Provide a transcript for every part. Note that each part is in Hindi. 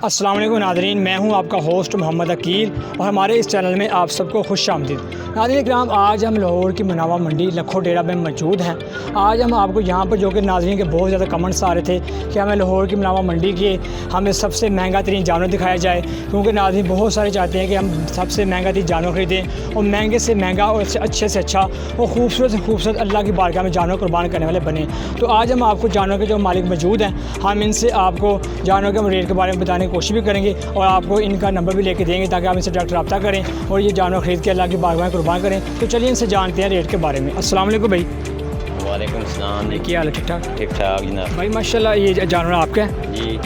अस्सलाम वालेकुम नाज़रीन, मैं हूं आपका होस्ट मोहम्मद अकील और हमारे इस चैनल में आप सबको खुश आमदीद। नाज़रीन किराम, आज हम लाहौर की मुनावा मंडी लखो डेरा में मौजूद हैं। आज हम आपको यहाँ पर, जो कि नाज़रीन के बहुत ज़्यादा कमेंट्स आ रहे थे कि हमें लाहौर की मुनावा मंडी के हमें सबसे महंगा तरीन जानवर दिखाया जाए, क्योंकि नाज़रीन बहुत सारे चाहते हैं कि हम सबसे महंगा तरीन जानवर ख़रीदें और महंगे से महंगा और अच्छे से अच्छा और ख़ूबसूरत से खूबसूरत अल्लाह की बारगाह में जानवर कुर्बान करने वाले बने। तो आज हम आपको जानवर के जो मालिक मौजूद हैं, हम इनसे आपको जानवर के रेट के बारे में बताने की कोशिश भी करेंगे और आपको इनका नंबर भी लेके देंगे ताकि आप इनसे डायरेक्ट रब्ता करें और ये जानवर ख़रीद के अल्लाह की बारगाह में कुर्बान करें। तो चलिए इनसे जानते हैं रेट के बारे में। अस्सलाम वालेकुम भाई। वालेकुम अस्सलाम। क्या हाल है? ठीक ठाक? ठीक ठाक जनाब। भाई माशाल्लाह, ये जानवर आपका है जी।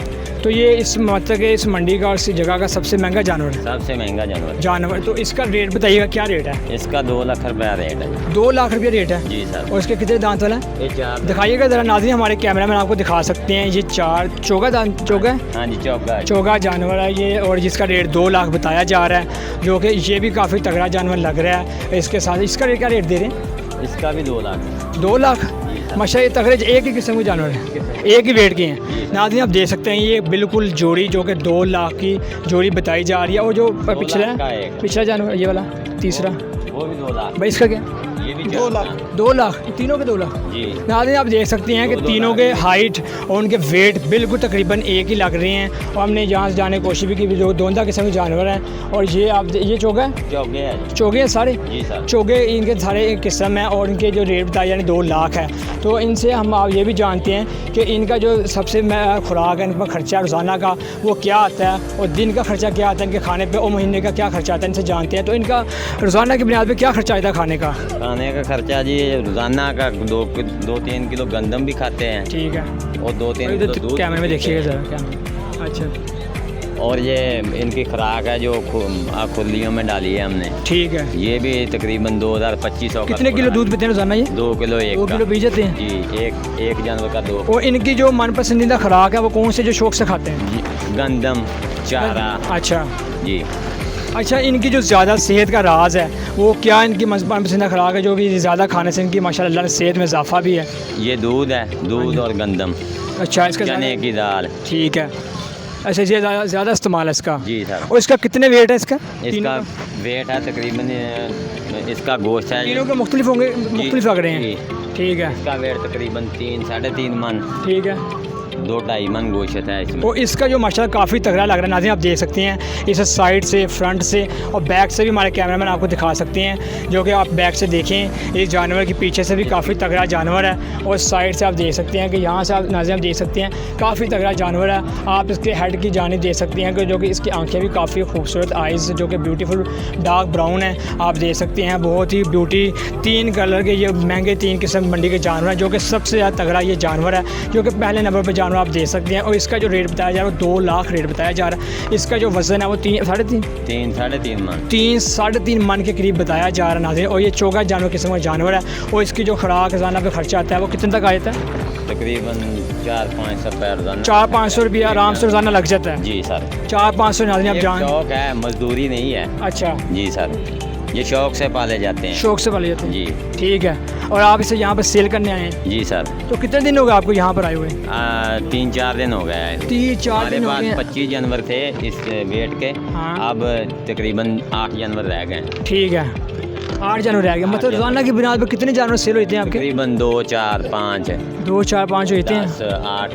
तो ये इस मतलब के इस मंडी का और इस जगह का सबसे महंगा जानवर है? सबसे महंगा जानवर। तो इसका रेट बताइएगा, क्या रेट है? इसका 2 लाख रुपया रेट है। 2 लाख रुपये रेट है जी सर। और इसके कितने दांत वाला है? ये 4 दिखाइएगा ज़रा नाज़रीन, हमारे कैमरा में आपको दिखा सकते हैं। ये 4 चौगा चौगा है। हाँ जी, चौका। चौगा जानवर है ये, और जिसका रेट 2 लाख बताया जा रहा है, जो कि ये भी काफ़ी तगड़ा जानवर लग रहा है। इसके साथ इसका रेट क्या रेट दे रहे हैं? इसका भी 2 लाख। 2 लाख माशा, ये तगड़े एक ही किस्म के जानवर है, एक ही वेट के हैं। नाज़रीन आप देख सकते हैं, ये बिल्कुल जोड़ी जो कि 2 लाख की जोड़ी बताई जा रही है। और जो पिछला जानवर ये वाला तीसरा, वो भी 2 लाख। भाई इसका क्या? ये भी 2 लाख। 2 लाख, तीनों के 2 लाख जी। नाज़रीन आप देख सकते हैं कि तीनों के हाइट और उनके वेट बिल्कुल तकरीबन एक ही लग रहे हैं। और हमने यहाँ से जाने की कोशिश भी की, जो दोंदा किस्म के जानवर हैं। और ये आप ये चौगा है, चौगे हैं सारे। जी सर। चौगे इनके सारे एक किस्म है और इनके जो रेट बताए यानी 2 लाख है। तो इनसे हम आप ये भी जानते हैं कि इनका जो सबसे खुराक है, इनका खर्चा रोज़ाना का वो क्या आता है और दिन का खर्चा क्या आता है इनके खाने पे और महीने का क्या खर्चा आता है, इनसे जानते हैं। तो इनका रोज़ाना की बुनियाद पे क्या खर्चा आता है खाने का? खाने का खर्चा जी रोज़ाना का 2-3 किलो गंदम भी खाते हैं। ठीक है। और 2-3 किलो दूध। कैमरे में देखिएगा ज़रा। अच्छा। और ये इनकी खुराक है जो खुलियों में डाली है हमने। ठीक है। ये भी तकरीबन 2000-2500 का। कितने किलो दूध पीते हैं रोज़ाना ये? 2 किलो। 2 किलो पी जाते हैं जी। एक जानवर का 2। और इनकी जो मन पसंदीदा खुराक है वो कौन से जो शौक से खाते हैं? गंदम, चारा। अच्छा जी। अच्छा, इनकी जो ज़्यादा सेहत का राज है वो क्या? इनकी मनपसंदीदा खुराक है जो कि ज़्यादा खाने से इनकी माशाल्लाह सेहत में इजाफा भी है? ये दूध है, दूध और गंदम। अच्छा, इसका चने की दाल। ठीक है। अच्छा, ये ज़्यादा इस्तेमाल है इसका? जी सर। और इसका कितने वेट है इसका? इसका वेट है तकरीबन, इसका गोश्त है तीनों के मुख्तलिफ होंगे, मुख्तलिफ लग रहे हैं। ठीक है। इसका वेट तकरीबन 3-3.5 मन। ठीक है। 2-2.5 मन गोश्त है इसमें। और इसका जो माशाल्लाह काफ़ी तगड़ा लग रहा है नाज़रीन, आप देख सकते हैं इसे साइड से, फ्रंट से और बैक से भी हमारे कैमरामैन आपको दिखा सकते हैं। जो कि आप बैक से देखें, इस जानवर के पीछे से भी काफ़ी तगड़ा जानवर है और साइड से आप देख सकते हैं कि यहाँ से आप नाज़रीन आप देख सकते हैं काफ़ी तगड़ा जानवर है। आप इसके हेड की जानिब देख सकते हैं कि जो कि इसकी आँखें भी काफ़ी खूबसूरत, आइज़ जो कि ब्यूटीफुल डार्क ब्राउन है, आप देख सकते हैं। बहुत ही ब्यूटी 3 कलर के ये महंगे 3 किस्म मंडी के जानवर हैं, जो कि सबसे ज़्यादा तगड़ा ये जानवर है, जो कि पहले नंबर पर जानवर आप देख सकते हैं। और इसका जो रेट बताया जा रहा है 2 लाख रेट बताया जा रहा है। इसका जो वज़न है वो 3-3.5 मन। 3-3.5 मन के करीब बताया जा रहा है नाज़रीन। और ये चौगा जानवर किस्म का जानवर है और इसकी जो खुराक रोज़ाना पे खर्चा आता है वो कितने तक आ जाता है? तकरीबन 400-500 रुपये रोज़ाना। 400-500 रुपये आराम से रोज़ाना लग जाता है। जी सर। 400-500 नाज़रीन आप जान। शौक है, मजदूरी नहीं है। अच्छा जी सर, ये शौक से पाले जाते हैं। शौक से पाले जाते हैं जी। ठीक है। और आप इसे यहाँ पर सेल करने आए हैं? जी सर। तो कितने दिन हो गए आपको यहाँ पर आए हुए? 3-4 दिन हो गए। 3-4 दिन हो गए। 25 जानवर थे इस वेट के। हाँ। अब तकरीबन 8 जानवर रह गए। ठीक है, 8 जानवर रह गए। मतलब रोज़ाना की बुनियाद पर कितने जानवर सेल होते हैं आपके? तकरीबन 2-4-5 2-4-5 होते हैं। 10-8।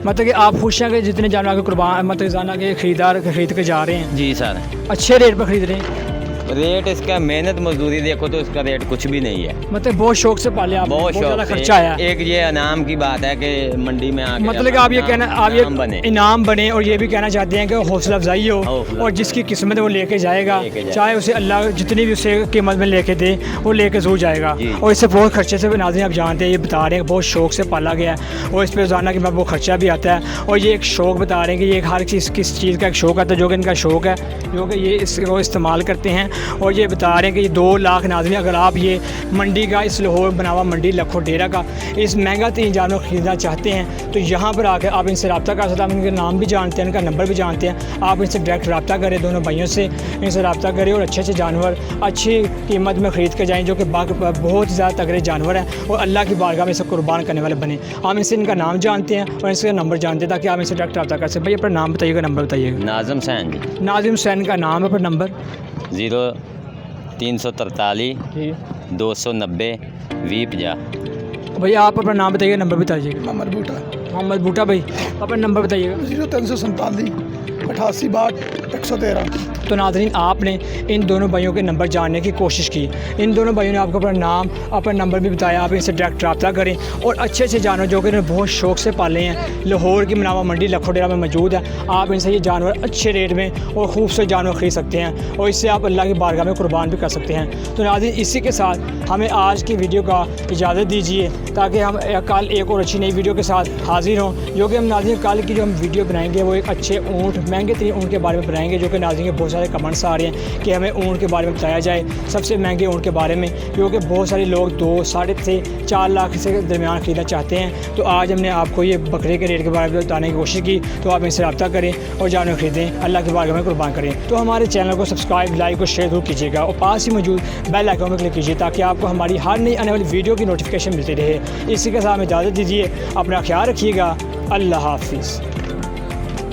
मतलब कि आप खुश हैं कि जितने जानवर के कुर्बान मतलब रोज़ाना के ख़रीदार खरीद के जा रहे हैं? जी सर। अच्छे रेट पर ख़रीद रहे हैं? रेट इसका मेहनत मजदूरी देखो तो इसका रेट कुछ भी नहीं है। मतलब बहुत शौक से पाले आप? बहुत ज़्यादा शौक खर्चा आया। एक ये इनाम की बात है कि मंडी में आके मतलब कि आप ये कहना, आप ये बने, इनाम बने और ये भी कहना चाहते हैं कि हौसला अफजाई हो और जिसकी किस्मत है वो लेके जाएगा, चाहे उसे अल्लाह जितनी भी उसे कीमत में लेके दे वो लेके जरूर जाएगा। और इससे बहुत खर्चे से नाज़रीन आप जानते हैं, ये बता रहे हैं बहुत शौक से पाला गया है और इस पर रोज़ाना के बाद वो खर्चा भी आता है। और ये एक शौक बता रहे हैं कि ये हर चीज़ किस चीज़ का एक शौक आता है, जो कि इनका शौक है, जो कि ये इसको इस्तेमाल करते हैं और ये बता रहे हैं कि ये 2 लाख नाज़रीन, अगर आप ये मंडी का, इस लाहौर बनावा मंडी लखो डेरा का इस महंगा तीन जानवर ख़रीदना चाहते हैं तो यहाँ पर आकर आप इनसे रब्ता कर सकते हैं। आप इनका नाम भी जानते हैं, इनका नंबर भी जानते हैं। आप इनसे डायरेक्ट रब्ता करें, दोनों भाइयों से इनसे रब्ता करें और अच्छे जानवर अच्छी कीमत में ख़रीद कर जाएँ, जो कि बहुत ज़्यादा तगड़े जानवर हैं और अल्लाह की बारगाह में इसे कुर्बान करने वाले बने। हम इनसे इनका नाम जानते हैं और इसका नंबर जानते हैं ताकि आप इनसे डायरेक्ट रब्ता कर सकें। भाई अपना नाम बताइएगा, नंबर बताइएगा। नाज़िम हुसैन जी। नाज़िम हुसैन का नाम है, पर नंबर 0343 290 2050। भैया आप अपना नाम बताइएगा, नंबर बताइएगा। मोहम्मद बूटा मोहम्मद बूटा भाई अपना नंबर बताइएगा। 0347 88 62 113। तो नाज़रीन आपने इन दोनों भाइयों के नंबर जानने की कोशिश की। इन दोनों भाइयों ने आपको अपना नाम, अपना नंबर भी बताया। आप इनसे डायरेक्ट रब्ता करें और अच्छे जानवर जो कि इन्होंने बहुत शौक़ से पाले हैं, लाहौर की मनावा मंडी लखो डेरा में मौजूद है। आप इनसे ये जानवर अच्छे रेट में और खूबसूरत जानवर ख़रीद सकते हैं और इससे आप अल्लाह की बारगाह में कुर्बान भी कर सकते हैं। तो नाज़रीन इसी के साथ हमें आज की वीडियो का इजाज़त दीजिए ताकि हम कल एक और अच्छी नई वीडियो के साथ हाज़िर हों। जो कि हम नाज़रीन कल की जो हम वीडियो बनाएंगे वो एक अच्छे ऊँट, महंगे तरीन ऊँट के बारे में बनाएंगे, जो कि नाज़रीन के बहुत सारे कमेंट्स आ रहे हैं कि हमें ऊँट के बारे में बताया जाए, सबसे महंगे ऊँट के बारे में, क्योंकि बहुत सारे लोग 2 साढ़े से 4 लाख से दरमियान ख़रीदना चाहते हैं। तो आज हमने आपको ये बकरे के रेट के बारे में बताने की कोशिश की। तो आप इनसे रब्ता करें और जानवर ख़रीदें, अल्लाह की बारगाह में कुर्बान करें। तो हमारे चैनल को सब्सक्राइब, लाइक और शेयर जरूर कीजिएगा और पास ही मौजूद बेल आइकन पर क्लिक कीजिए ताकि आपको हमारी हर नई आने वाली वीडियो की नोटिफिकेशन मिलती रहे। इसी के साथ इजाज़त दीजिए, अपना ख्याल रखिएगा। अल्लाह हाफिज़।